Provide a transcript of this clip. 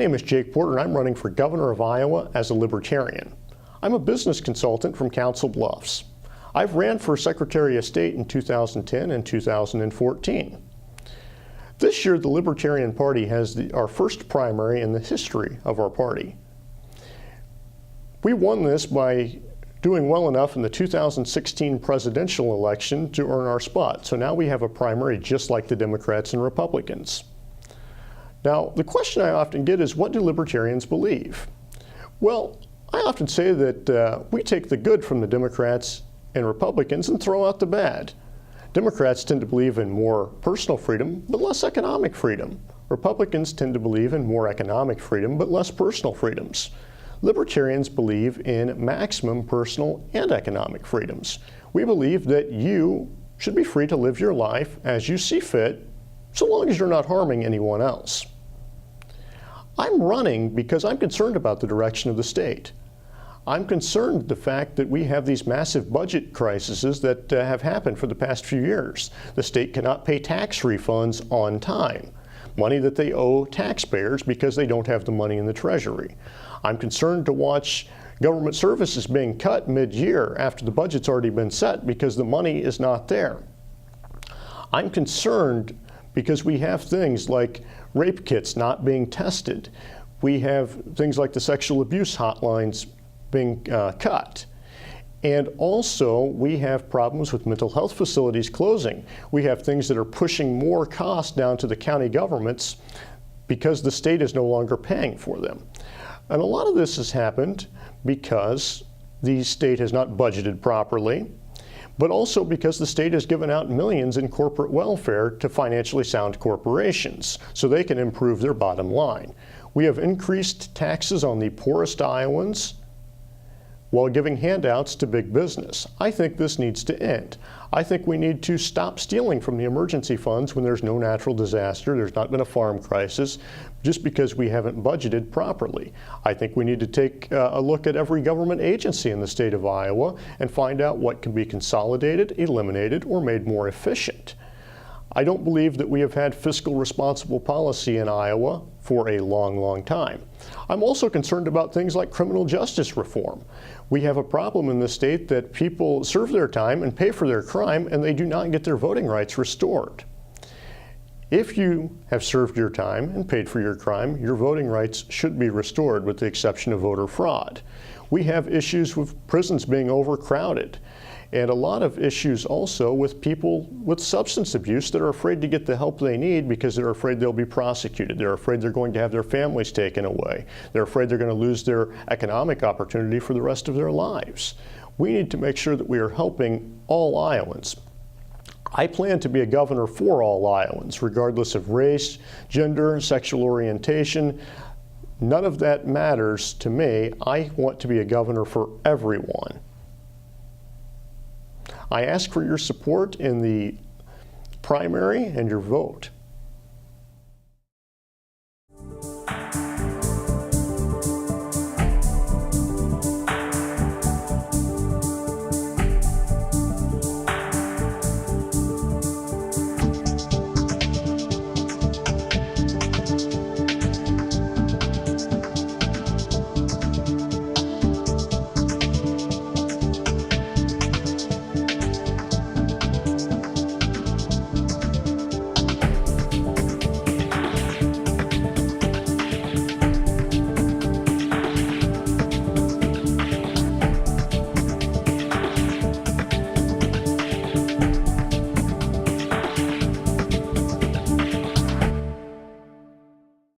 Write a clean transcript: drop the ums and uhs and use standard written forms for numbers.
name is Jake Porter, and I'm running for governor of Iowa as a Libertarian. I'm a business consultant from Council Bluffs. I've ran for Secretary of State in 2010 and 2014. This year, the Libertarian Party has our first primary in the history of our party. We won this by doing well enough in the 2016 presidential election to earn our spot. So now we have a primary just like the Democrats and Republicans. Now, the question I often get is, what do libertarians believe? Well, I often say that we take the good from the Democrats and Republicans and throw out the bad. Democrats tend to believe in more personal freedom, but less economic freedom. Republicans tend to believe in more economic freedom, but less personal freedoms. Libertarians believe in maximum personal and economic freedoms. We believe that you should be free to live your life as you see fit, so long as you're not harming anyone else. I'm running because I'm concerned about the direction of the state. I'm concerned with the fact that we have these massive budget crises that have happened for the past few years. The state cannot pay tax refunds on time, money that they owe taxpayers because they don't have the money in the Treasury. I'm concerned to watch government services being cut mid-year after the budget's already been set because the money is not there. I'm concerned because we have things like rape kits not being tested. We have things like the sexual abuse hotlines being cut. And also, we have problems with mental health facilities closing. We have things that are pushing more costs down to the county governments because the state is no longer paying for them. And a lot of this has happened because the state has not budgeted properly, but also because the state has given out millions in corporate welfare to financially sound corporations so they can improve their bottom line. We have increased taxes on the poorest Iowans while giving handouts to big business. I think this needs to end. I think we need to stop stealing from the emergency funds when there's no natural disaster, there's not been a farm crisis, just because we haven't budgeted properly. I think we need to take a look at every government agency in the state of Iowa and find out what can be consolidated, eliminated, or made more efficient. I don't believe that we have had fiscal responsible policy in Iowa for a long, long time. I'm also concerned about things like criminal justice reform. We have a problem in the state that people serve their time and pay for their crime, and they do not get their voting rights restored. If you have served your time and paid for your crime, your voting rights should be restored with the exception of voter fraud. We have issues with prisons being overcrowded, and a lot of issues also with people with substance abuse that are afraid to get the help they need because they're afraid they'll be prosecuted. They're afraid they're going to have their families taken away. They're afraid they're going to lose their economic opportunity for the rest of their lives. We need to make sure that we are helping all Iowans. I plan to be a governor for all Iowans, regardless of race, gender, sexual orientation. None of that matters to me. I want to be a governor for everyone. I ask for your support in the primary and your vote.